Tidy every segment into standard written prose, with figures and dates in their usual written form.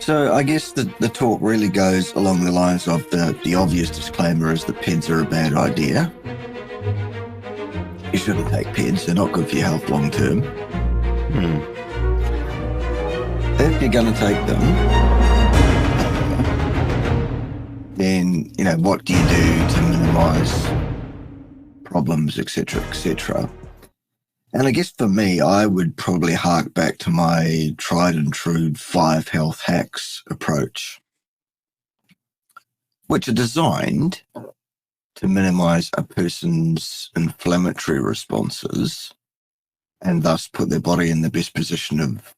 So I guess the talk really goes along the lines of the obvious disclaimer is that PEDs are a bad idea. You shouldn't take PEDs. They're not good for your health long term. If you're going to take them, then, what do you do to minimise problems, etc., etc.? And I guess for me, I would probably hark back to my tried and true 5 health hacks approach, which are designed to minimize a person's inflammatory responses and thus put their body in the best position of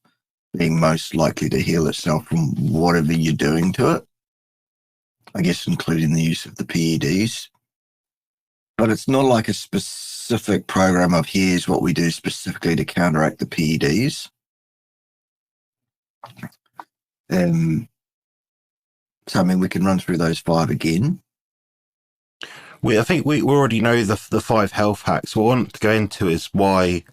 being most likely to heal itself from whatever you're doing to it. I guess including the use of the PEDs. But it's not like a specific program of here's what we do specifically to counteract the PEDs. So, I mean, we can run through those 5 again. I think we already know the 5 health hacks. What I want to go into is why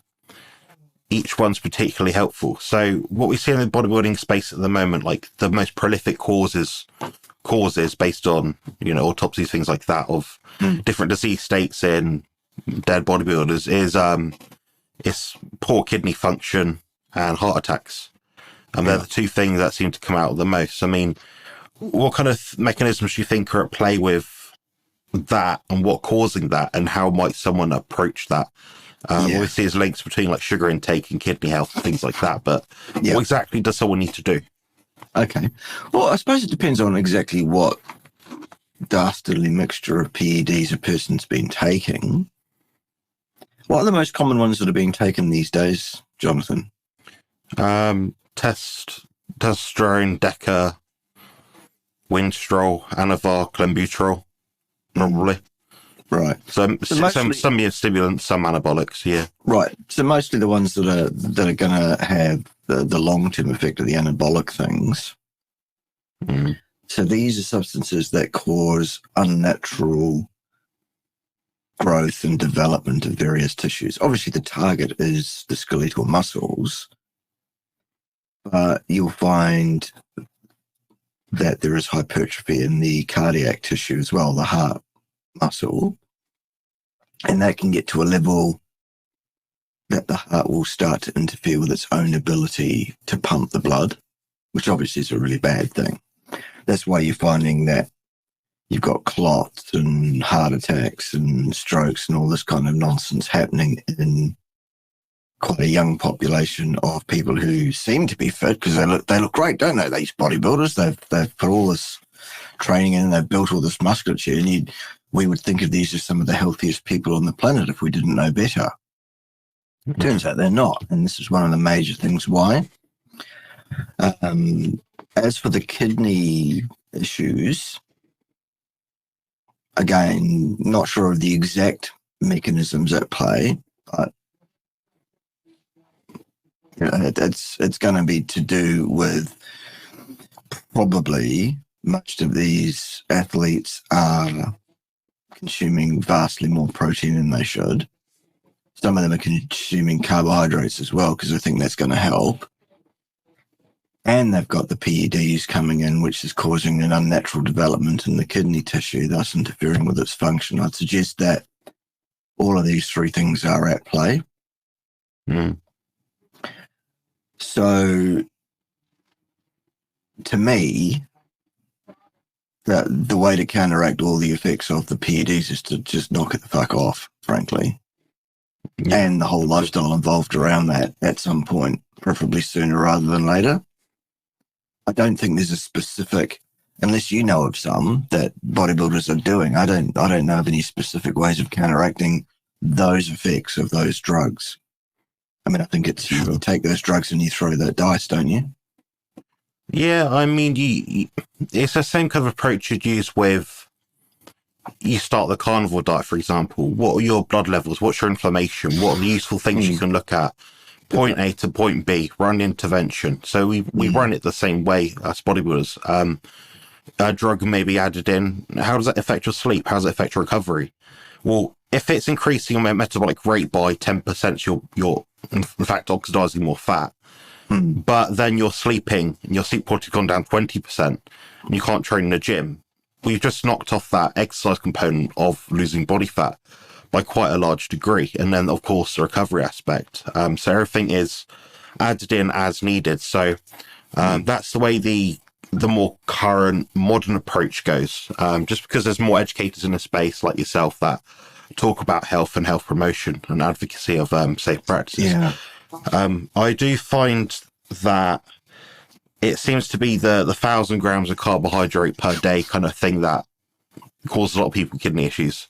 each one's particularly helpful. So what we see in the bodybuilding space at the moment, like the most prolific causes based on, autopsies, things like that, of different disease states in dead bodybuilders is poor kidney function and heart attacks. And they're the 2 things that seem to come out the most. I mean, what kind of mechanisms do you think are at play with that, and what causing that, and how might someone approach that? Obviously there's links between like sugar intake and kidney health and things like that, but what exactly does someone need to do? Okay. Well, I suppose it depends on exactly what dastardly mixture of PEDs a person's been taking. What are the most common ones that are being taken these days, Jonathan? Testosterone, Deca, Winstrol, Anavar, Clenbuterol, probably. Right. So mostly, some stimulants, some anabolics, yeah. Right. So mostly the ones that are going to have the long-term effect of the anabolic things. So these are substances that cause unnatural growth and development of various tissues. Obviously, the target is the skeletal muscles, but you'll find that there is hypertrophy in the cardiac tissue as well, the heart muscle, and that can get to a level that the heart will start to interfere with its own ability to pump the blood, which obviously is a really bad thing. That's why you're finding that you've got clots and heart attacks and strokes and all this kind of nonsense happening in quite a young population of people who seem to be fit because they look great, don't they? These bodybuilders, they've put all this training in, they've built all this musculature, and we would think of these as some of the healthiest people on the planet if we didn't know better. Turns out they're not, and this is one of the major things why. As for the kidney issues, again, not sure of the exact mechanisms at play, but it's going to be to do with probably most of these athletes are consuming vastly more protein than they should. Some of them are consuming carbohydrates as well because I think that's going to help. And they've got the PEDs coming in, which is causing an unnatural development in the kidney tissue, thus interfering with its function. I'd suggest that all of these 3 things are at play. So, to me, the way to counteract all the effects of the PEDs is to just knock it the fuck off, frankly. And the whole lifestyle involved around that at some point, preferably sooner rather than later. I don't think there's a specific, unless you know of some that bodybuilders are doing. I don't know of any specific ways of counteracting those effects of those drugs. I mean, I think it's you take those drugs and you throw that dice, don't you? Yeah, I mean, it's the same kind of approach you'd use with, you start the carnivore diet, for example. What are your blood levels? What's your inflammation? What are the useful things you can look at? Point A to point B, run intervention. So we run it the same way as bodybuilders. A drug may be added in. How does that affect your sleep? How does it affect your recovery? Well, if it's increasing your metabolic rate by 10%, you're in fact oxidizing more fat. but then you're sleeping and your sleep quality's gone down 20% and you can't train in the gym. We've just knocked off that exercise component of losing body fat by quite a large degree. And then, of course, the recovery aspect. So everything is added in as needed. So that's the way the more current modern approach goes. Just because there's more educators in the space like yourself that talk about health and health promotion and advocacy of safe practices. Yeah. I do find that it seems to be the 1,000 grams of carbohydrate per day kind of thing that causes a lot of people kidney issues.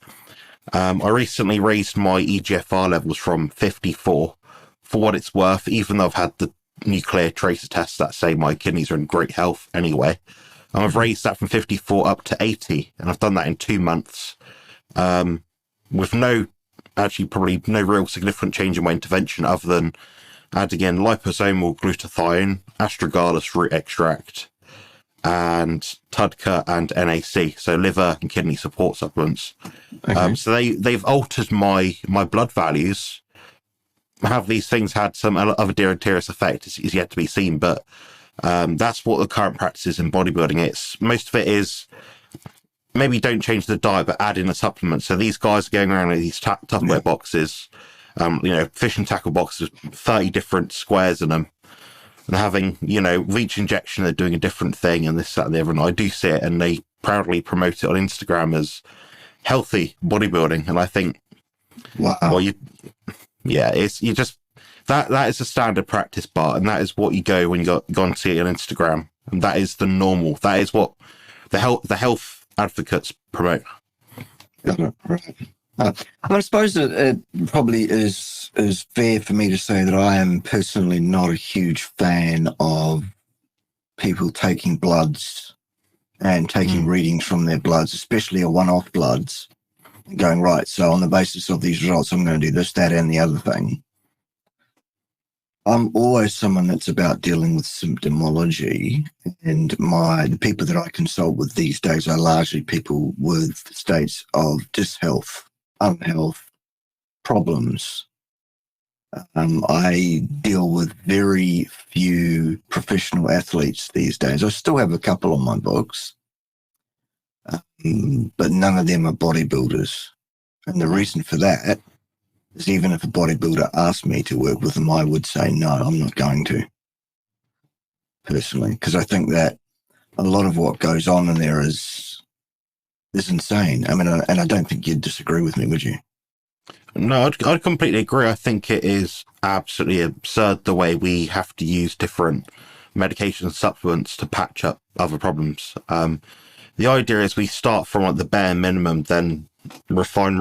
I recently raised my eGFR levels from 54 for what it's worth, even though I've had the nuclear tracer tests that say my kidneys are in great health anyway. And I've raised that from 54 up to 80, and I've done that in 2 months with probably no real significant change in my intervention other than adding in liposomal glutathione, astragalus root extract, and TUDCA and NAC, so liver and kidney support supplements. Okay. So they've altered my blood values. Have these things had some other deleterious effect is yet to be seen, but that's what the current practice is in bodybuilding. Most of it is maybe don't change the diet, but add in a supplement. So these guys are going around with these Tupperware boxes, fish and tackle boxes, 30 different squares in them, and having, with each injection, they're doing a different thing and this, that, and the other. And I do see it, and they proudly promote it on Instagram as healthy bodybuilding. And I think, wow. Well, that is a standard practice, Bart, and that is what you go when you go and see it on Instagram. And that is the normal. That is what the health advocates promote. Right. I suppose it probably is fair for me to say that I am personally not a huge fan of people taking bloods and taking readings from their bloods, especially a one-off bloods, and going, right, so on the basis of these results, I'm going to do this, that, and the other thing. I'm always someone that's about dealing with symptomology, and the people that I consult with these days are largely people with states of dishealth, unhealth, problems. I deal with very few professional athletes these days. I still have a couple on my books, but none of them are bodybuilders. And the reason for that is even if a bodybuilder asked me to work with them, I would say, no, I'm not going to, personally, because I think that a lot of what goes on in there is insane. I mean, and I don't think you'd disagree with me, would you? No, I'd completely agree. I think it is absolutely absurd the way we have to use different medications and supplements to patch up other problems. The idea is we start from the bare minimum, then refine.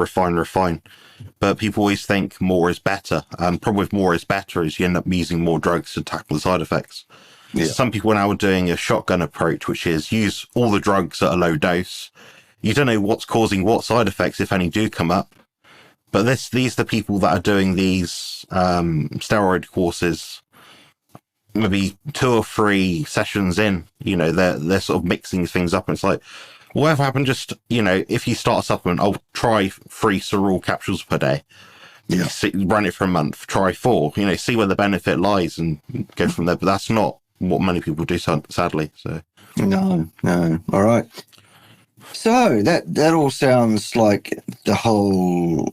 But people always think more is better. Problem with more is better is you end up using more drugs to tackle the side effects. Yeah. Some people now are doing a shotgun approach, which is use all the drugs at a low dose. You don't know what's causing what side effects, if any, do come up. But these are the people that are doing these steroid courses, maybe 2 or 3 sessions in, they're sort of mixing things up. And it's like, whatever happened, just, if you start a supplement, I'll try 3 cereal capsules per day. Yeah. Run it for a month, try 4, see where the benefit lies and go from there. But that's not what many people do, sadly. So No. All right. So that all sounds like the whole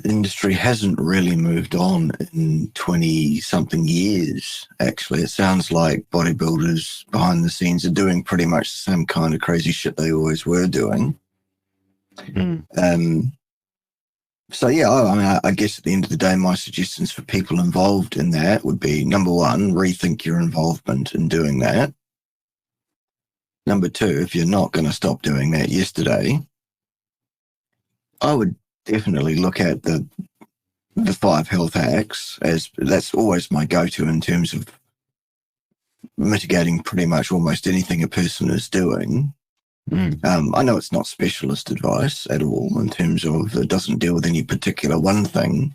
industry hasn't really moved on in 20-something years, actually. It sounds like bodybuilders behind the scenes are doing pretty much the same kind of crazy shit they always were doing. So, yeah, I mean, I guess at the end of the day, my suggestions for people involved in that would be, number 1, rethink your involvement in doing that. Number 2, if you're not going to stop doing that yesterday, I would definitely look at the 5 health hacks, as that's always my go-to in terms of mitigating pretty much almost anything a person is doing. I know it's not specialist advice at all in terms of it doesn't deal with any particular one thing.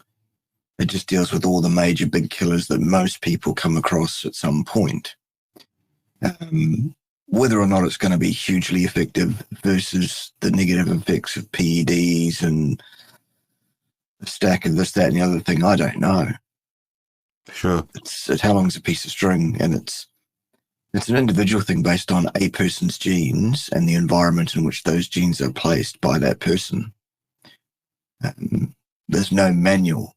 It just deals with all the major big killers that most people come across at some point. Whether or not it's going to be hugely effective versus the negative effects of PEDs and a stack of this, that, and the other thing, I don't know. Sure. It's how long's a piece of string, and it's an individual thing based on a person's genes and the environment in which those genes are placed by that person. There's no manual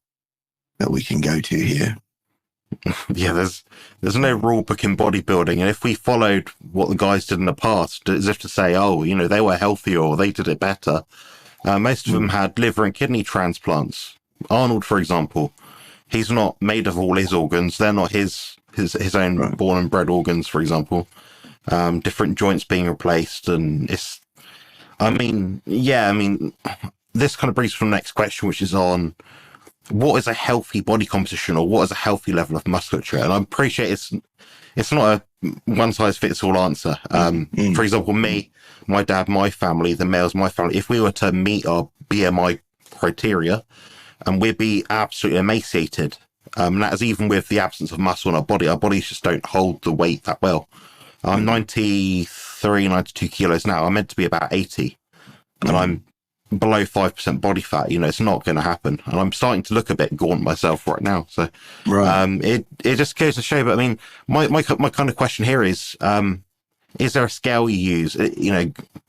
that we can go to here. Yeah, there's no rule book in bodybuilding, and if we followed what the guys did in the past, as if to say, oh, they were healthier or they did it better, most of them had liver and kidney transplants. Arnold, for example, he's not made of all his organs; they're not his own born and bred organs, for example. Different joints being replaced, and this kind of brings from the next question, which is on what is a healthy body composition, or what is a healthy level of musculature? And I appreciate it's not a one size fits all answer. For example, me, my dad, my family, the males, my family, if we were to meet our BMI criteria, and we'd be absolutely emaciated. And that is even with the absence of muscle in our body. Our bodies just don't hold the weight that well. I'm 93, 92 kilos now. I'm meant to be about 80. And I'm below 5% body fat. It's not going to happen. And I'm starting to look a bit gaunt myself right now. So it just goes to show. But my kind of question here is there a scale you use,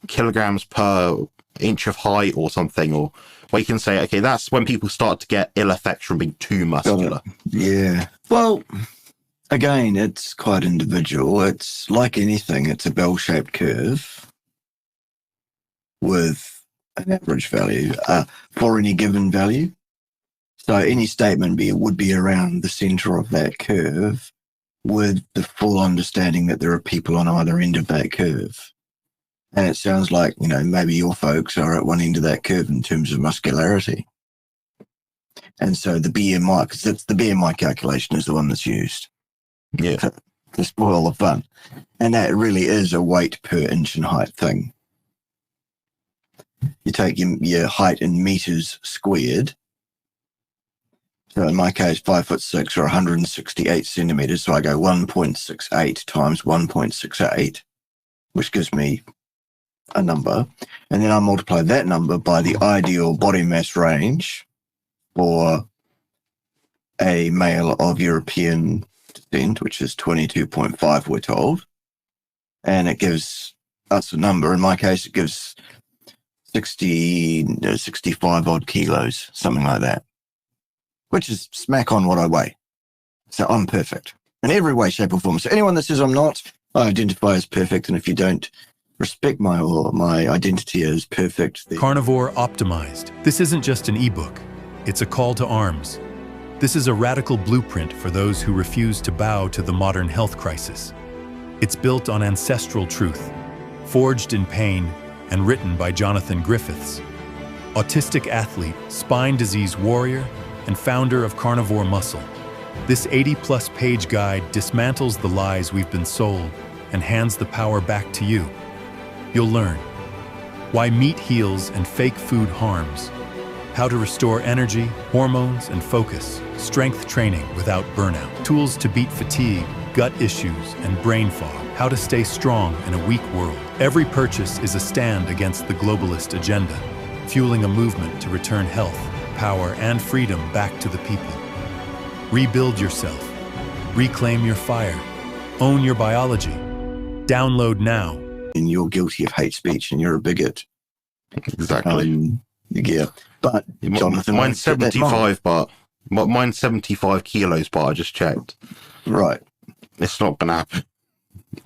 kilograms per inch of height or something, or where you can say, okay, that's when people start to get ill effects from being too muscular? Yeah. Well, again, it's quite individual. It's like anything. It's a bell-shaped curve with an average value for any given value. So any statement would be around the center of that curve, with the full understanding that there are people on either end of that curve. And it sounds like, maybe your folks are at one end of that curve in terms of muscularity. And so the BMI, because that's the BMI calculation is the one that's used. Yeah. To spoil the fun. And that really is a weight per inch in height thing. You take your height in meters squared. So in my case, 5'6" or 168 centimeters. So I go 1.68 times 1.68, which gives me a number. And then I multiply that number by the ideal body mass range for a male of European descent, which is 22.5, we're told. And it gives us a number. In my case, it gives 65 odd kilos, something like that, which is smack on what I weigh. So I'm perfect in every way, shape or form. So anyone that says I'm not, I identify as perfect. And if you don't respect my identity as perfect, Carnivore Optimized. This isn't just an ebook. It's a call to arms. This is a radical blueprint for those who refuse to bow to the modern health crisis. It's built on ancestral truth, forged in pain, and written by Jonathan Griffiths, autistic athlete, spine disease warrior, and founder of Carnivore Muscle. This 80-plus page guide dismantles the lies we've been sold and hands the power back to you. You'll learn why meat heals and fake food harms, how to restore energy, hormones, and focus, strength training without burnout, tools to beat fatigue, gut issues, and brain fog, how to stay strong in a weak world. Every purchase is a stand against the globalist agenda, fueling a movement to return health, power, and freedom back to the people. Rebuild yourself. Reclaim your fire. Own your biology. Download now. And you're guilty of hate speech and you're a bigot. Exactly. Yeah. But Jonathan, mine's 75, but mine's 75 kilos, but I just checked. Right. It's not going to happen.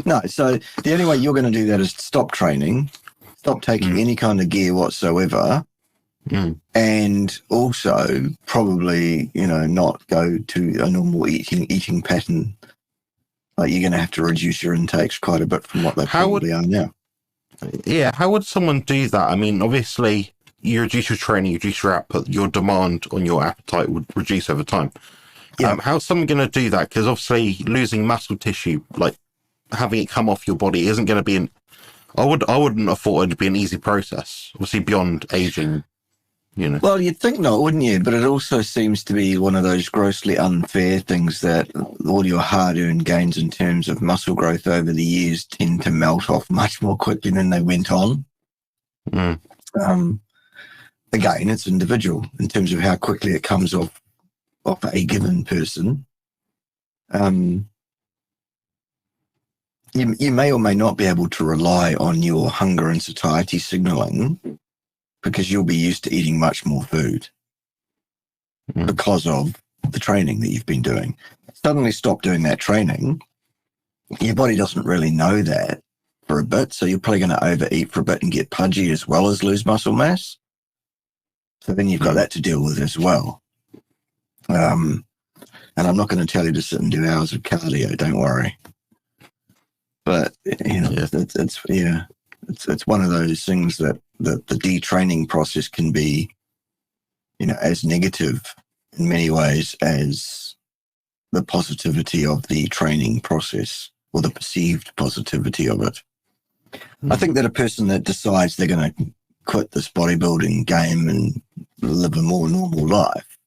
No, so the only way you're going to do that is stop training, stop taking any kind of gear whatsoever, and also probably, not go to a normal eating pattern. Like you're going to have to reduce your intakes quite a bit from what they probably are now. Yeah, how would someone do that? I mean, obviously, you reduce your training, you reduce your output, your demand on your appetite would reduce over time. Yeah. How's someone going to do that? Because obviously losing muscle tissue, like having it come off your body, isn't going to be I wouldn't have thought it'd be an easy process. Obviously beyond aging, Well, you'd think not, wouldn't you? But it also seems to be one of those grossly unfair things that all your hard-earned gains in terms of muscle growth over the years tend to melt off much more quickly than they went on. Again, it's individual in terms of how quickly it comes off a given person. You may or may not be able to rely on your hunger and satiety signaling because you'll be used to eating much more food because of the training that you've been doing. Suddenly stop doing that training, your body doesn't really know that for a bit, so you're probably going to overeat for a bit and get pudgy as well as lose muscle mass. So then you've got that to deal with as well. And I'm not going to tell you to sit and do hours of cardio, don't worry. But, it's one of those things that the detraining process can be, as negative in many ways as the positivity of the training process or the perceived positivity of it. I think that a person that decides they're going to quit this bodybuilding game and live a more normal life,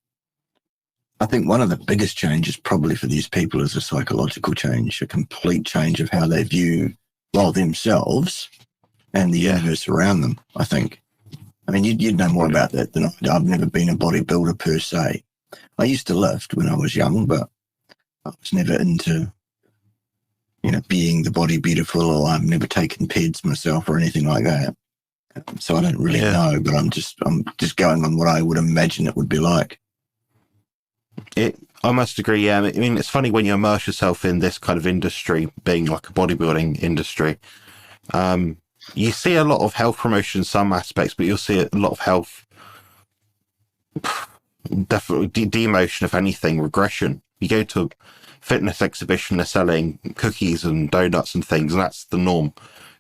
I think one of the biggest changes probably for these people is a psychological change, a complete change of how they view, themselves and the universe around them, I think. I mean, you'd know more about that than I do. I've never been a bodybuilder per se. I used to lift when I was young, but I was never into, being the body beautiful, or I've never taken PEDs myself or anything like that. So I don't really know, but I'm just going on what I would imagine it would be like. I must agree, yeah. I mean, it's funny when you immerse yourself in this kind of industry, being like a bodybuilding industry. You see a lot of health promotion in some aspects, but you'll see a lot of health, definitely demotion, if anything, regression. You go to a fitness exhibition, they're selling cookies and donuts and things, and that's the norm.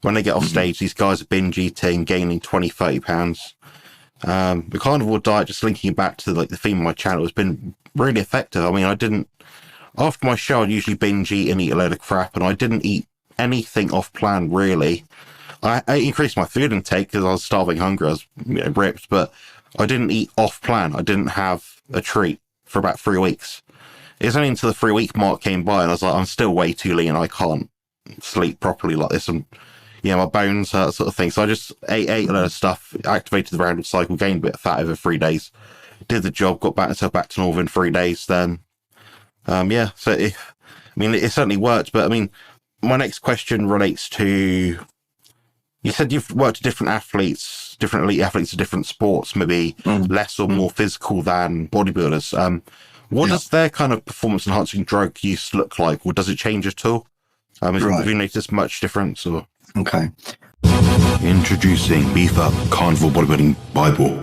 When they get off stage, these guys are binge eating, gaining 20, 30 pounds. The carnivore diet, just linking back to the theme of my channel, has been really effective. I mean, after my show, I'd usually binge eat and eat a load of crap, and I didn't eat anything off plan, really. I increased my food intake because I was starving hungry. I was ripped, but I didn't eat off plan. I didn't have a treat for about 3 weeks. It was only until the 3-week mark came by, and I was like, I'm still way too lean. I can't sleep properly like this. And my bones hurt, sort of thing. So I just ate a lot of stuff, activated the round cycle, gained a bit of fat over 3 days, did the job, got myself back to normal in 3 days. Then, so it certainly worked. But I mean, my next question relates to, you said you've worked with different elite athletes of different sports, maybe less or more physical than bodybuilders. What does their kind of performance enhancing drug use look like, or does it change at all? Have you noticed much difference? Or? Okay. Introducing Beef Up Carnivore Bodybuilding Bible.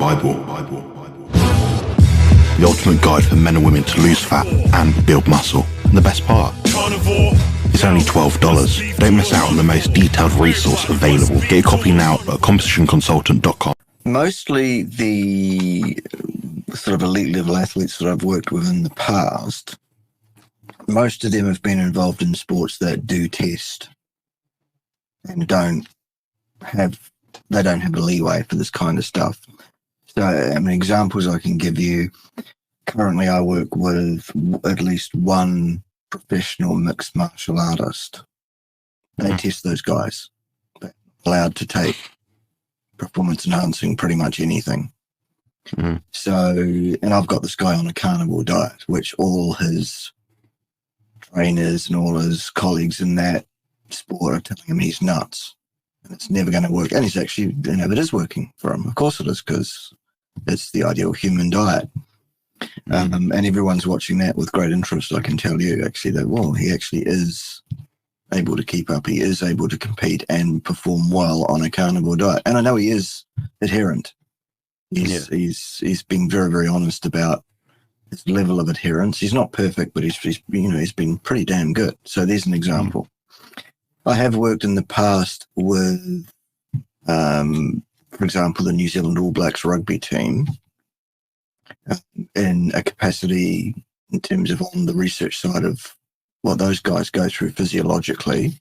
The ultimate guide for men and women to lose fat and build muscle. And the best part, it's only $12. Don't miss out on the most detailed resource available. Get your copy now at compositionconsultant.com. Mostly the sort of elite level athletes that I've worked with in the past, most of them have been involved in sports that do test and don't have a leeway for this kind of stuff. So, I mean, examples I can give you. Currently, I work with at least one professional mixed martial artist. They test those guys. They're allowed to take performance enhancing pretty much anything. So, and I've got this guy on a carnivore diet, which all his trainers and all his colleagues in that sport are telling him he's nuts and it's never going to work. And he's actually, it is working for him. Of course it is, because it's the ideal human diet. And everyone's watching that with great interest. I can tell you actually that, he actually is able to keep up. He is able to compete and perform well on a carnivore diet. And I know he is adherent. He's being very, very honest about his level of adherence. He's not perfect, but he's been pretty damn good. So there's an example. I have worked in the past with, for example, the New Zealand All Blacks rugby team in a capacity in terms of on the research side of what those guys go through physiologically.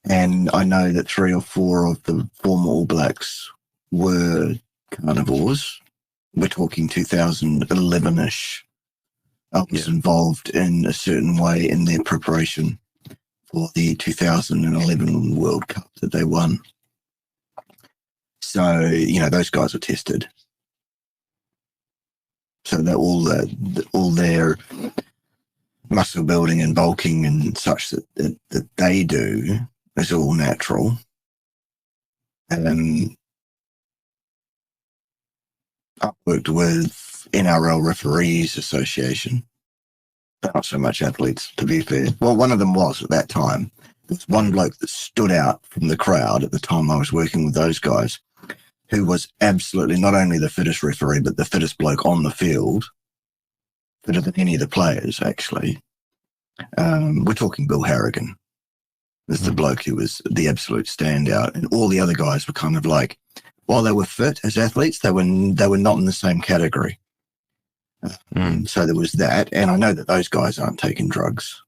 And I know that 3 or 4 of the former All Blacks were carnivores. We're talking 2011-ish. I was involved in a certain way in their preparation for the 2011 World Cup that they won. So, those guys are tested. So that all their muscle building and bulking and such that they do is all natural. And I've worked with NRL Referees Association. Not so much athletes, to be fair. Well, one of them was at that time. There was one bloke that stood out from the crowd at the time I was working with those guys, who was absolutely not only the fittest referee, but the fittest bloke on the field, fitter than any of the players, actually. We're talking Bill Harrigan. This is the bloke who was the absolute standout. And all the other guys were kind of like, while they were fit as athletes, they were not in the same category. So there was that. And I know that those guys aren't taking drugs.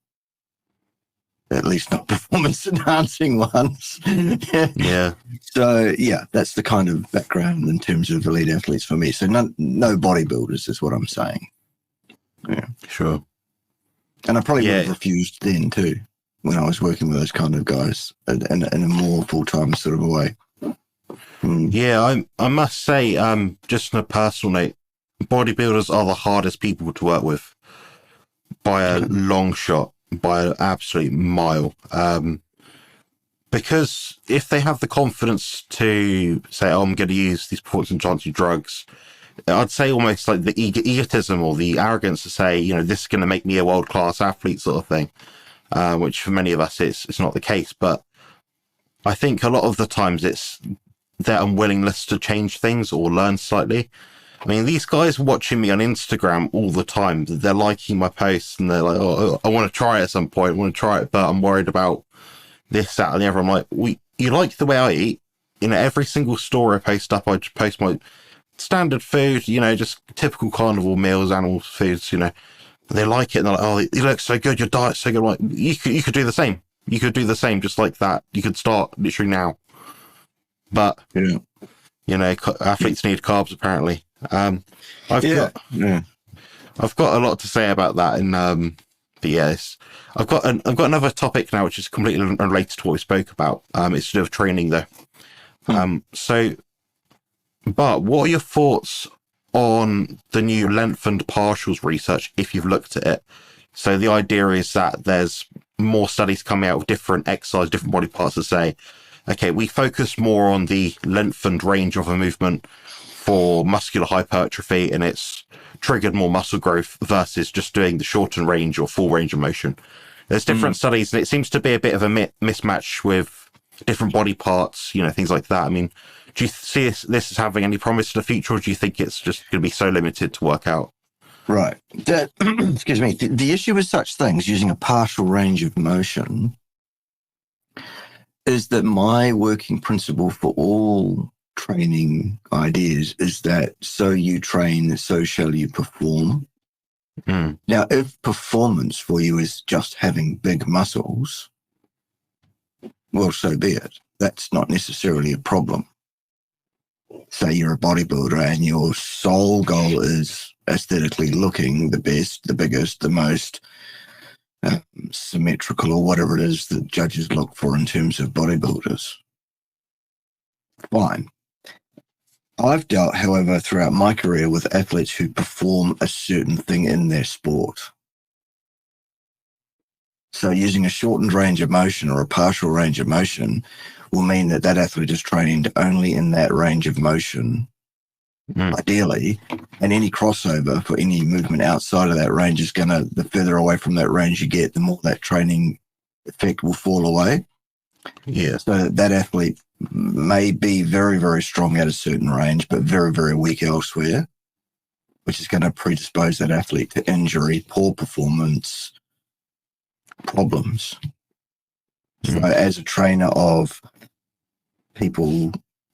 At least not performance enhancing ones. Yeah. So yeah, that's the kind of background in terms of elite athletes for me. So no bodybuilders is what I'm saying. Yeah. Sure. And I probably would have refused then too, when I was working with those kind of guys in a more full-time sort of a way. Yeah, I must say, just on a personal note, bodybuilders are the hardest people to work with by a long shot. By an absolute mile, because if they have the confidence to say, "Oh, I'm going to use these performance-enhancing drugs," I'd say almost like the egotism or the arrogance to say, you know, this is going to make me a world-class athlete, sort of thing. Which for many of us, it's not the case. But I think a lot of the times it's their unwillingness to change things or learn slightly. I mean, these guys watching me on Instagram all the time, they're liking my posts and they're like, oh, I want to try it at some point. I want to try it, but I'm worried about this, that, and the other. I'm like, you like the way I eat? You know, every single story I post up, I just post my standard food, you know, just typical carnivore meals, animal foods, you know. They like it and they're like, oh, you look so good, your diet's so good. I'm like, you could do the same. You could do the same just like that. You could start literally now. But, you know, athletes need carbs apparently. I've got a lot to say about that, and but yes, I've got another topic now, which is completely unrelated to what we spoke about. It's to do with training, though. So, Bart, what are your thoughts on the new lengthened partials research? If you've looked at it, so the idea is that there's more studies coming out of different exercise, different body parts that say, okay, we focus more on the lengthened range of a movement for muscular hypertrophy, and it's triggered more muscle growth versus just doing the shortened range or full range of motion. There's different studies, and it seems to be a bit of a mismatch with different body parts, you know, things like that. I mean, do you see this as having any promise to the future, or do you think it's just going to be so limited to work out? Right. Excuse me. The issue with such things, using a partial range of motion, is that my working principle for all training ideas is that so you train, so shall you perform. Now, if performance for you is just having big muscles, well, so be it. That's not necessarily a problem. Say you're a bodybuilder and your sole goal is aesthetically looking the best, the biggest, the most symmetrical, or whatever it is that judges look for in terms of bodybuilders. Fine. I've dealt, however, throughout my career with athletes who perform a certain thing in their sport. So using a shortened range of motion or a partial range of motion will mean that that athlete is trained only in that range of motion, ideally, and any crossover for any movement outside of that range is going to, the further away from that range you get, the more that training effect will fall away. Yeah. So that athlete may be very, very strong at a certain range, but very, very weak elsewhere, which is going to predispose that athlete to injury, poor performance, problems. So as a trainer of people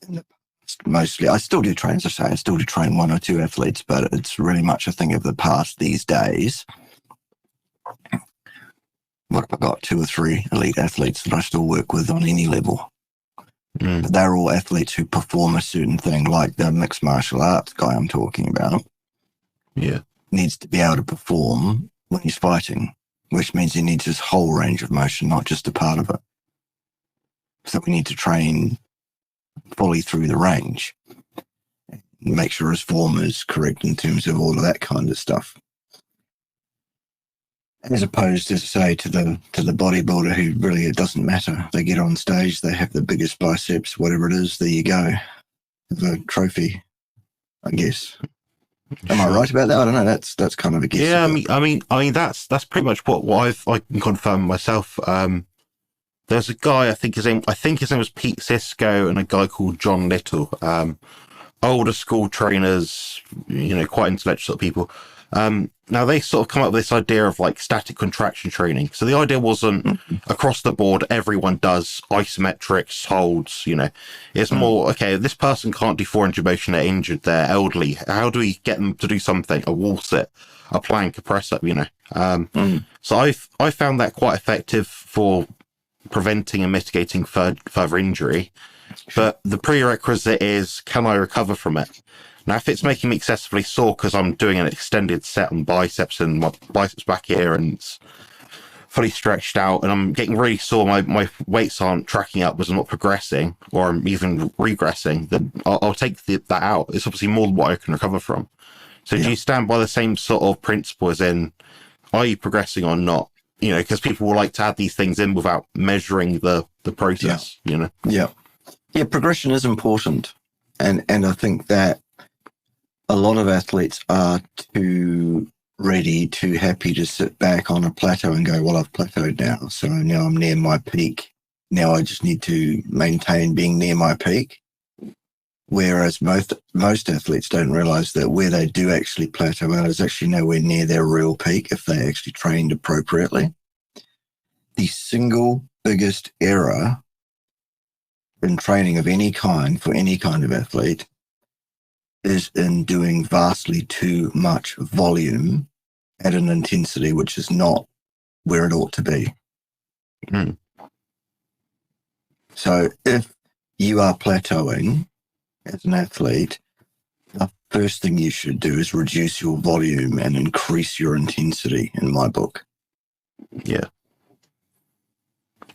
in the past, mostly, I still do train, as I say, I still do train one or two athletes, but it's really much a thing of the past these days. What have I got? 2 or 3 elite athletes that I still work with on any level. But they're all athletes who perform a certain thing, like the mixed martial arts guy I'm talking about. Yeah. Needs to be able to perform when he's fighting, which means he needs his whole range of motion, not just a part of it. So we need to train fully through the range, make sure his form is correct in terms of all of that kind of stuff. As opposed to say to the bodybuilder who really, it doesn't matter. They get on stage, they have the biggest biceps, whatever it is. There you go, the trophy, I guess. Am I right about that? I don't know. That's kind of a guess. Yeah, I mean that's pretty much what I can confirm myself. There's a guy, I think his name was Pete Cisco, and a guy called John Little. Older school trainers, quite intellectual sort of people. Now they sort of come up with this idea of like static contraction training. So the idea wasn't across the board, everyone does isometrics, holds, it's more, okay, this person can't do 400 motion, they're injured, they're elderly. How do we get them to do something? A wall sit, a plank, a press up, So I found that quite effective for preventing and mitigating further injury. But the prerequisite is, can I recover from it? Now, if it's making me excessively sore because I'm doing an extended set on biceps and my biceps back here and it's fully stretched out and I'm getting really sore, my weights aren't tracking upwards, I'm not progressing, or I'm even regressing, then I'll take that out. It's obviously more than what I can recover from. So do you stand by the same sort of principle as in, are you progressing or not? Because people will like to add these things in without measuring the process, Yeah, progression is important. And I think that a lot of athletes are too ready, too happy to sit back on a plateau and go, well, I've plateaued now. So now I'm near my peak. Now I just need to maintain being near my peak. Whereas most athletes don't realize that where they do actually plateau out is actually nowhere near their real peak if they actually trained appropriately. The single biggest error in training of any kind for any kind of athlete is in doing vastly too much volume at an intensity which is not where it ought to be. So if you are plateauing as an athlete, the first thing you should do is reduce your volume and increase your intensity, in my book. Yeah.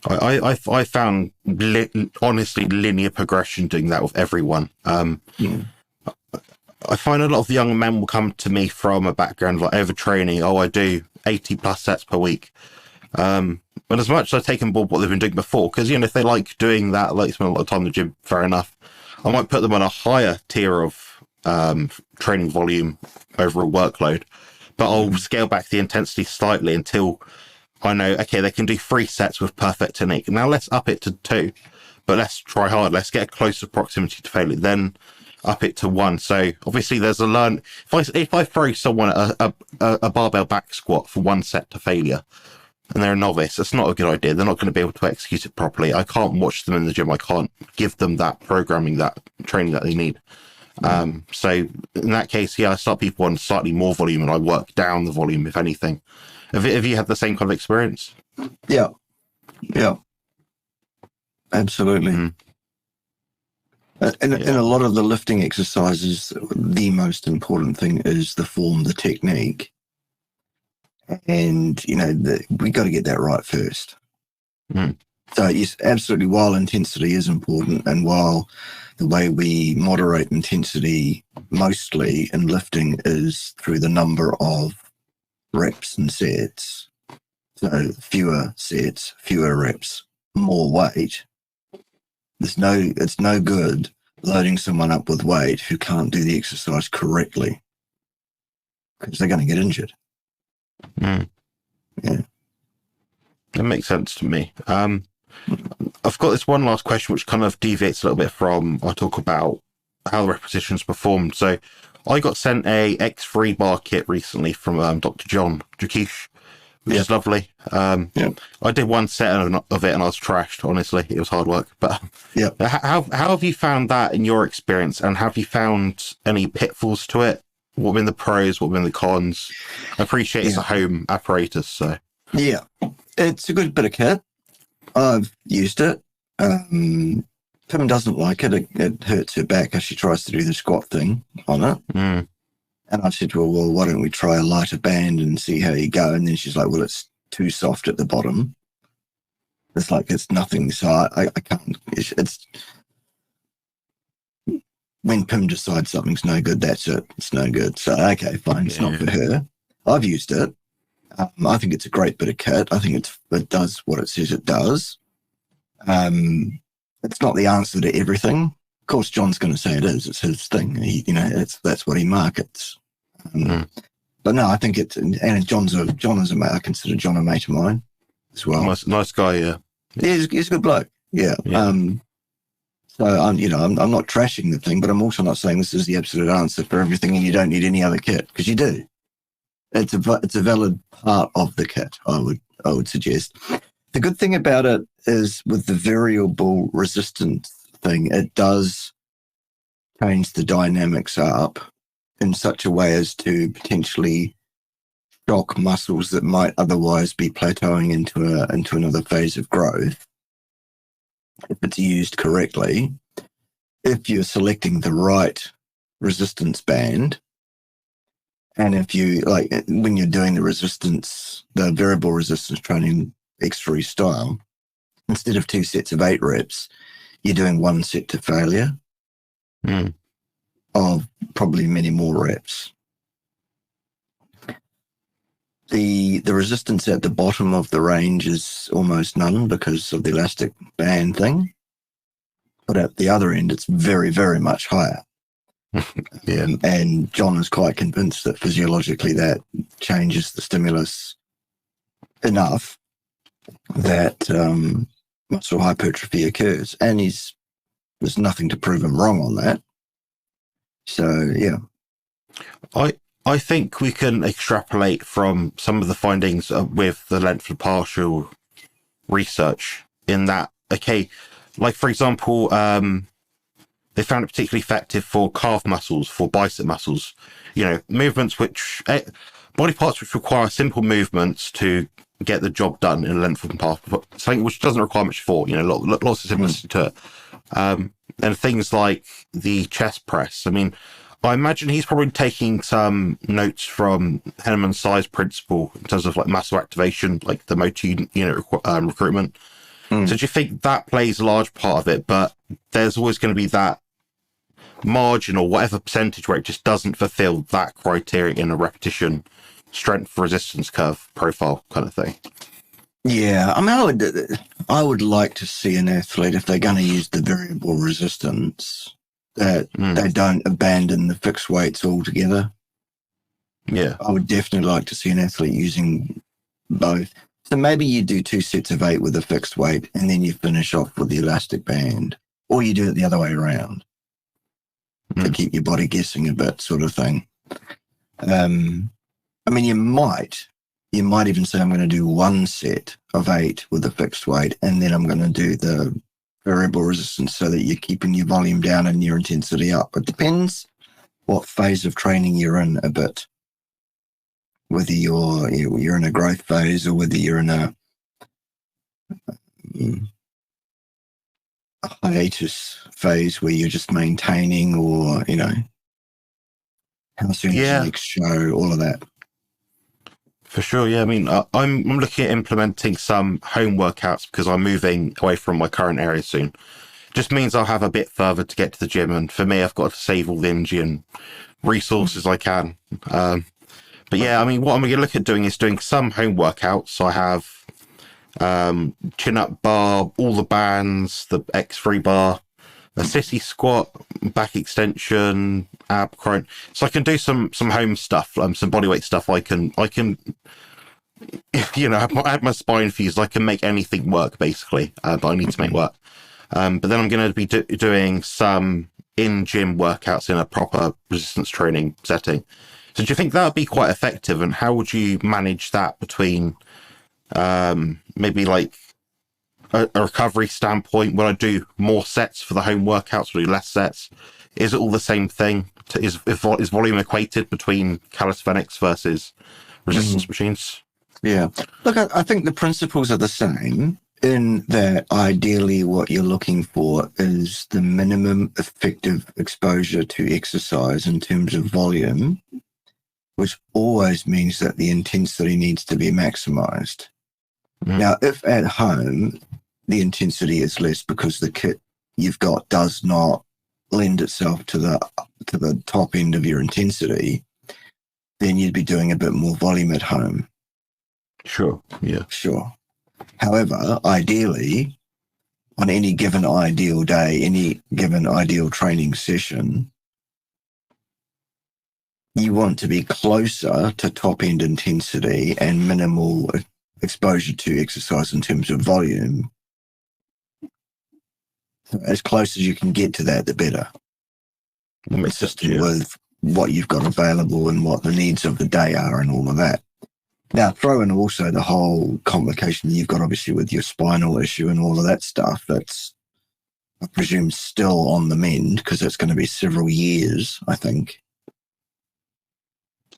I found honestly linear progression doing that with everyone. I find a lot of the young men will come to me from a background of like overtraining. Oh, I do 80 plus sets per week. But as much as I take on board what they've been doing before, because, if they like doing that, like spend a lot of time in the gym, fair enough. I might put them on a higher tier of training volume overall workload, but I'll scale back the intensity slightly until I know, okay, they can do 3 sets with perfect technique. Now let's up it to 2, but let's try hard. Let's get a closer proximity to failure. Then up it to 1. So obviously there's a learn. If I throw someone a barbell back squat for 1 set to failure and they're a novice, it's not a good idea. They're not going to be able to execute it properly. I can't watch them in the gym. I can't give them that programming, that training that they need. So in that case, I start people on slightly more volume and I work down the volume, if anything. Have you had the same kind of experience? Yeah. Absolutely. In a lot of the lifting exercises, the most important thing is the form, the technique. And, we got to get that right first. So, yes, absolutely, while intensity is important and while the way we moderate intensity mostly in lifting is through the number of reps and sets, so fewer sets, fewer reps, more weight. It's no good loading someone up with weight who can't do the exercise correctly, because they're going to get injured. Yeah, that makes sense to me. I've got this one last question which kind of deviates a little bit from I talk about how the repetitions performed. So I got sent a X3 bar kit recently from Dr. John Jakisch, which is lovely. I did 1 set of it and I was trashed, honestly. It was hard work. But how have you found that in your experience, and have you found any pitfalls to it? What have been the pros, what have been the cons? I appreciate it's a home apparatus, so. Yeah, it's a good bit of kit. I've used it. Pim doesn't like it. It hurts her back as she tries to do the squat thing on it. And I said to her, well, why don't we try a lighter band and see how you go? And then she's like, well, it's too soft at the bottom. It's like, it's nothing. So I can't. It's when Pim decides something's no good, that's it. It's no good. So, okay, fine. It's not for her. I've used it. I think it's a great bit of kit. I think it does what it says it does. It's not the answer to everything. Of course, John's going to say it is. It's his thing. That's what he markets. But no, I think it's, and John is a mate. I consider John a mate of mine as well. Nice guy, yeah. Yeah, he's a good bloke. Yeah. So I'm not trashing the thing, but I'm also not saying this is the absolute answer for everything, and you don't need any other kit, because you do. It's a valid part of the kit, I would suggest. The good thing about it is with the variable resistance thing, it does change the dynamics up in such a way as to potentially shock muscles that might otherwise be plateauing into another phase of growth. If it's used correctly, if you're selecting the right resistance band, and if you, like, when you're doing the variable resistance training X3 style, instead of 2 sets of 8 reps, you're doing 1 set to failure of probably many more reps. The resistance at the bottom of the range is almost none because of the elastic band thing. But at the other end, it's very, very much higher. Yeah. And John is quite convinced that physiologically that changes the stimulus enough that muscle hypertrophy occurs. And there's nothing to prove him wrong on that. So, yeah. I think we can extrapolate from some of the findings with the Lengthened partial research in that, okay, like, for example, they found it particularly effective for calf muscles, for bicep muscles, movements body parts which require simple movements to get the job done in a Lengthened path, something which doesn't require much thought, lots of simplicity to it. And things like the chest press. I mean, I imagine he's probably taking some notes from Henneman's size principle in terms of like muscle activation, like the multi-unit recruitment. So do you think that plays a large part of it? But there's always going to be that margin or whatever percentage where it just doesn't fulfill that criteria in a repetition strength resistance curve profile kind of thing. Yeah, I mean, I would like to see an athlete, if they're going to use the variable resistance, that they don't abandon the fixed weights altogether. Yeah. I would definitely like to see an athlete using both. So maybe you do 2 sets of 8 with a fixed weight and then you finish off with the elastic band, or you do it the other way around to keep your body guessing a bit, sort of thing. I mean, you might even say, I'm going to do 1 set of 8 with a fixed weight, and then I'm going to do the variable resistance so that you're keeping your volume down and your intensity up. It depends what phase of training you're in a bit, whether you're in a growth phase or whether you're in a hiatus phase where you're just maintaining, or, how soon is the next show, all of that. For sure, yeah. I mean, I'm looking at implementing some home workouts because I'm moving away from my current area soon. Just means I'll have a bit further to get to the gym, and for me, I've got to save all the energy and resources I can. But yeah, I mean, what I'm going to look at doing is doing some home workouts. So I have chin-up bar, all the bands, the X3 bar, a sissy squat, back extension, ab crunch. So I can do some home stuff, some bodyweight stuff. I can have my spine fused. I can make anything work, basically, but I need to make work. But then I'm going to be doing some in-gym workouts in a proper resistance training setting. So do you think that would be quite effective? And how would you manage that between maybe like a recovery standpoint? Will I do more sets for the home workouts? Will I do less sets? Is it all the same thing? Is volume equated between calisthenics versus resistance machines? Yeah. Look, I think the principles are the same, in that ideally what you're looking for is the minimum effective exposure to exercise in terms of volume, which always means that the intensity needs to be maximized. Now, if at home the intensity is less because the kit you've got does not lend itself to the top end of your intensity, then you'd be doing a bit more volume at home. Sure. Yeah. Sure. However, ideally, on any given ideal day, any given ideal training session, you want to be closer to top end intensity and minimal exposure to exercise in terms of volume. As close as you can get to that, the better. Consistent with what you've got available and what the needs of the day are and all of that. Now, throw in also the whole complication you've got, obviously, with your spinal issue and all of that stuff. That's, I presume, still on the mend because it's going to be several years, I think.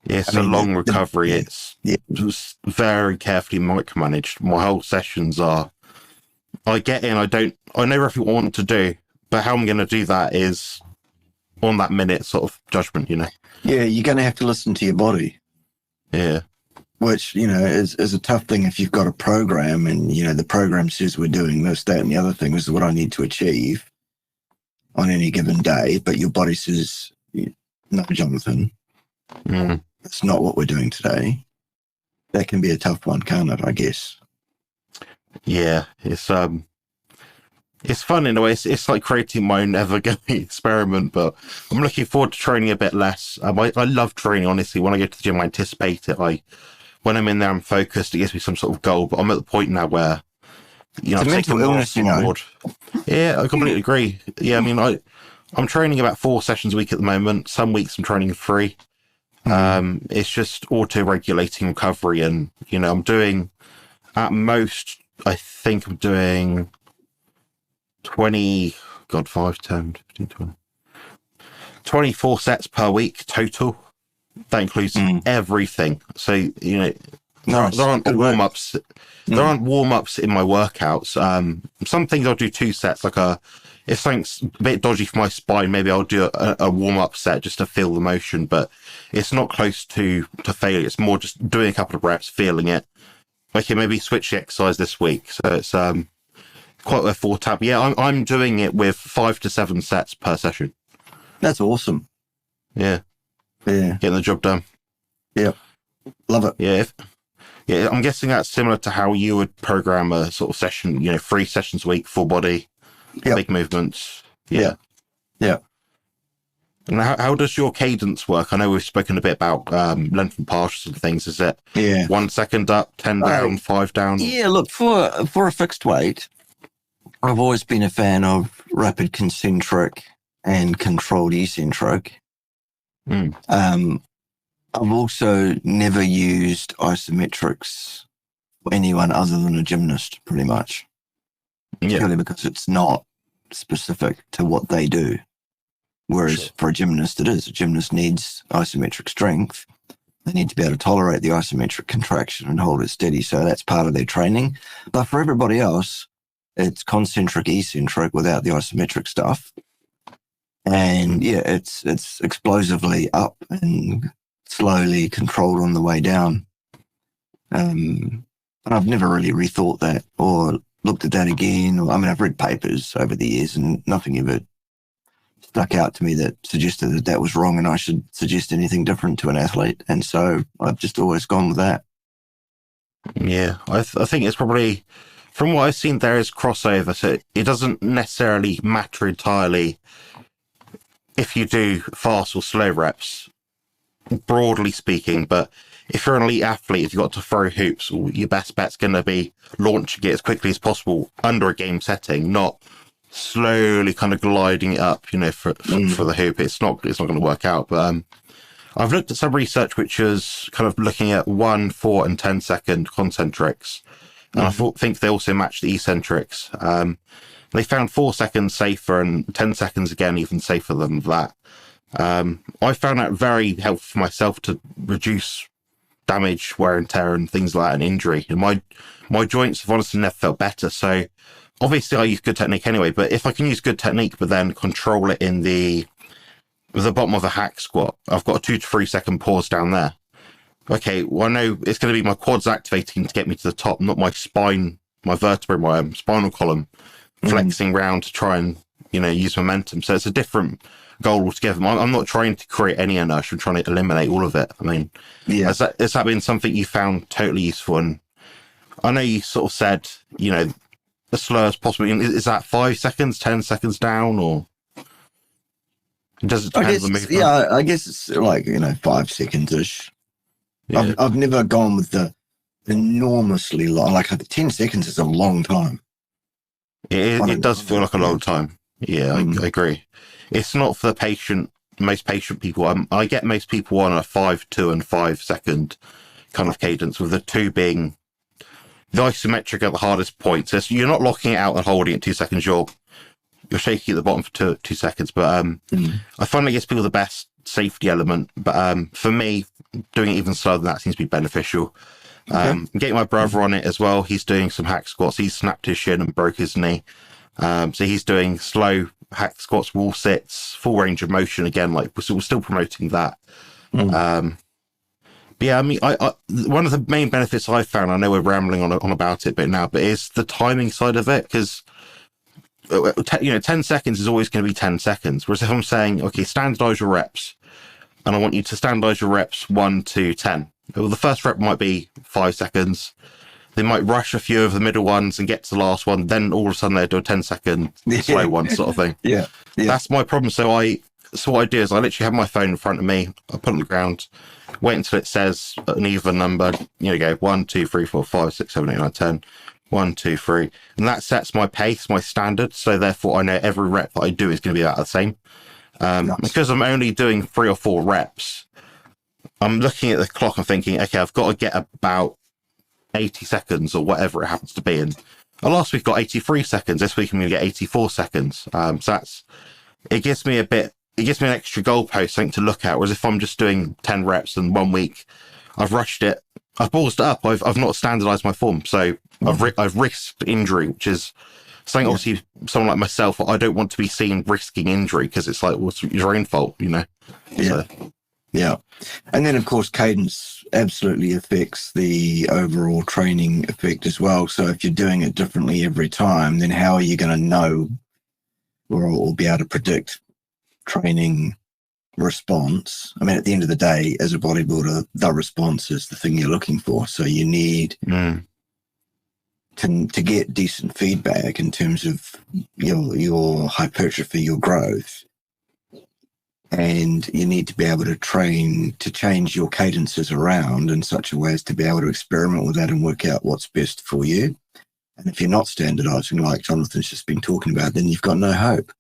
Yeah, it's a long recovery. It's just very carefully micromanaged. My whole sessions are, I get in, I know roughly what I want to do, but how I'm going to do that is on that minute sort of judgment, you know? Yeah, you're going to have to listen to your body. Yeah. Which, you know, is a tough thing if you've got a program and, you know, the program says we're doing this, that, and the other thing. This is what I need to achieve on any given day. But your body says, no, Jonathan, that's not what we're doing today. That can be a tough one, can't it, I guess? Yeah, it's fun in a way. It's like creating my own ever-going experiment, but I'm looking forward to training a bit less. I love training, honestly. When I go to the gym, I anticipate it. When I'm in there, I'm focused. It gives me some sort of goal, but I'm at the point now where, you know, it's a mental illness, you know. Yeah, I completely agree. Yeah, I mean, I'm training about 4 sessions a week at the moment. Some weeks I'm training 3. It's just auto-regulating recovery, and, you know, I'm doing, at most, I think I'm doing 24 sets per week total. That includes everything. So, you know, there aren't warm-ups. There aren't warm-ups in my workouts. Some things I'll do 2 sets, if something's a bit dodgy for my spine, maybe I'll do a warm-up set just to feel the motion, but it's not close to failure. It's more just doing a couple of reps, feeling it. Okay, maybe switch the exercise this week. So it's quite a 4 tab. Yeah, I'm doing it with 5 to 7 sets per session. That's awesome. Yeah. Yeah. Getting the job done. Yeah. Love it. Yeah. Yeah, I'm guessing that's similar to how you would program a sort of session, you know, 3 sessions a week, full body, big movements. Yeah. Yeah. And how does your cadence work? I know we've spoken a bit about lengthened partials and things. Is it 1 second up, 10 down, 5 down? Yeah, look, for a fixed weight, I've always been a fan of rapid concentric and controlled eccentric. I've also never used isometrics for anyone other than a gymnast, pretty much. Purely because it's not specific to what they do. Whereas for a gymnast, it is. A gymnast needs isometric strength. They need to be able to tolerate the isometric contraction and hold it steady. So that's part of their training. But for everybody else, it's concentric, eccentric without the isometric stuff. And yeah, it's explosively up and slowly controlled on the way down. And I've never really rethought that or looked at that again. I've read papers over the years and nothing ever stuck out to me that suggested that was wrong and I should suggest anything different to an athlete. And so I've just always gone with that. Yeah, I think it's probably, from what I've seen, there is crossover. So it doesn't necessarily matter entirely if you do fast or slow reps, broadly speaking. But if you're an elite athlete, if you've got to throw hoops, your best bet's going to be launching it as quickly as possible under a game setting, not slowly kind of gliding it up, you know, for the hoop. It's not going to work out. But I've looked at some research which is kind of looking at 1, 4, and 10 second concentrics. And I think they also match the eccentrics. They found 4 seconds safer and 10 seconds again even safer than that. I found that very helpful for myself to reduce damage, wear and tear, and things like that, and injury. And my joints have honestly never felt better. So obviously I use good technique anyway, but if I can use good technique but then control it in the bottom of a hack squat, I've got a 2 to 3 second pause down there. Okay, well, I know it's going to be my quads activating to get me to the top, not my spine, my vertebrae, my spinal column flexing round to try and, you know, use momentum. So it's a different goal altogether. I'm not trying to create any inertia. I'm trying to eliminate all of it. I mean, has that been something you found totally useful? And I know you sort of said, you know, as slow as possible. Is that 5 seconds, 10 seconds down, or does it depend on the movement? Yeah, I guess it's like, 5 seconds-ish. Yeah. I've never gone with the enormously long, like 10 seconds is a long time. It does feel like a long time. Yeah, I agree. It's not for the patient, most patient people. I get most people on a 5, 2, and 5 second kind of cadence, with the 2 being the isometric at the hardest point. So you're not locking it out and holding it 2 seconds. You're shaking at the bottom for two seconds. But I find it gives people the best safety element. But for me, doing it even slower than that seems to be beneficial. I'm getting my brother on it as well. He's doing some hack squats. He's snapped his shin and broke his knee. So he's doing slow hack squats, wall sits, full range of motion again. Like we're still promoting that. But yeah, I mean, I one of the main benefits I've found, I know we're rambling on about it, but is the timing side of it. Because 10 seconds is always going to be 10 seconds. Whereas if I'm saying, okay, standardize your reps, and I want you to standardize your reps 1 to 10. Well, the first rep might be 5 seconds. They might rush a few of the middle ones and get to the last one. Then all of a sudden they do a 10-second slow one sort of thing. Yeah. That's my problem. So what I do is I literally have my phone in front of me. I put it on the ground, wait until it says an even number. Go 1, 2, 3, 4, 5, 6, 7, 8, 9, 10. 1, 2, 3. And that sets my pace, my standard. So therefore I know every rep that I do is going to be about the same. Because I'm only doing 3 or 4 reps, I'm looking at the clock and thinking, okay, I've got to get about 80 seconds or whatever it happens to be. And last week got 83 seconds. This week I'm going to get 84 seconds. So it gives me an extra goalpost, something to look at. Whereas if I'm just doing 10 reps and 1 week, I've rushed it, I've ballsed it up, I've not standardized my form. So I've risked injury, which is something obviously someone like myself, I don't want to be seen risking injury, because it's like, well, it's your own fault, Yeah. So. Yeah. And then, of course, cadence absolutely affects the overall training effect as well. So if you're doing it differently every time, then how are you going to know or be able to predict training response? I mean, at the end of the day, as a bodybuilder, the response is the thing you're looking for. So you need to get decent feedback in terms of your hypertrophy, your growth. And you need to be able to train to change your cadences around in such a way as to be able to experiment with that and work out what's best for you. And if you're not standardizing, like Jonathan's just been talking about, then you've got no hope.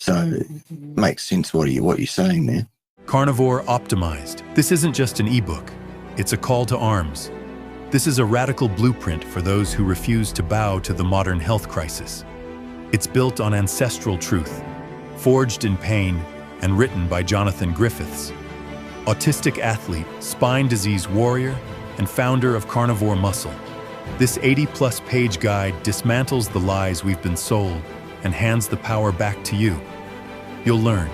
So it makes sense what you're saying there. Carnivore Optimized. This isn't just an ebook. It's a call to arms. This is a radical blueprint for those who refuse to bow to the modern health crisis. It's built on ancestral truth, forged in pain, and written by Jonathan Griffiths, autistic athlete, spine disease warrior, and founder of Carnivore Muscle. This 80-plus page guide dismantles the lies we've been sold and hands the power back to you. You'll learn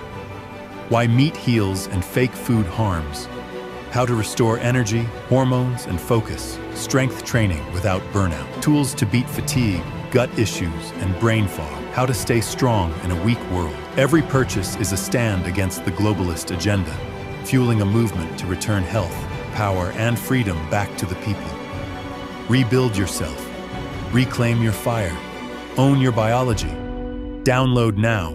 why meat heals and fake food harms, how to restore energy, hormones, and focus, strength training without burnout, tools to beat fatigue, gut issues, and brain fog, how to stay strong in a weak world. Every purchase is a stand against the globalist agenda, fueling a movement to return health, power, and freedom back to the people. Rebuild yourself. Reclaim your fire. Own your biology. Download now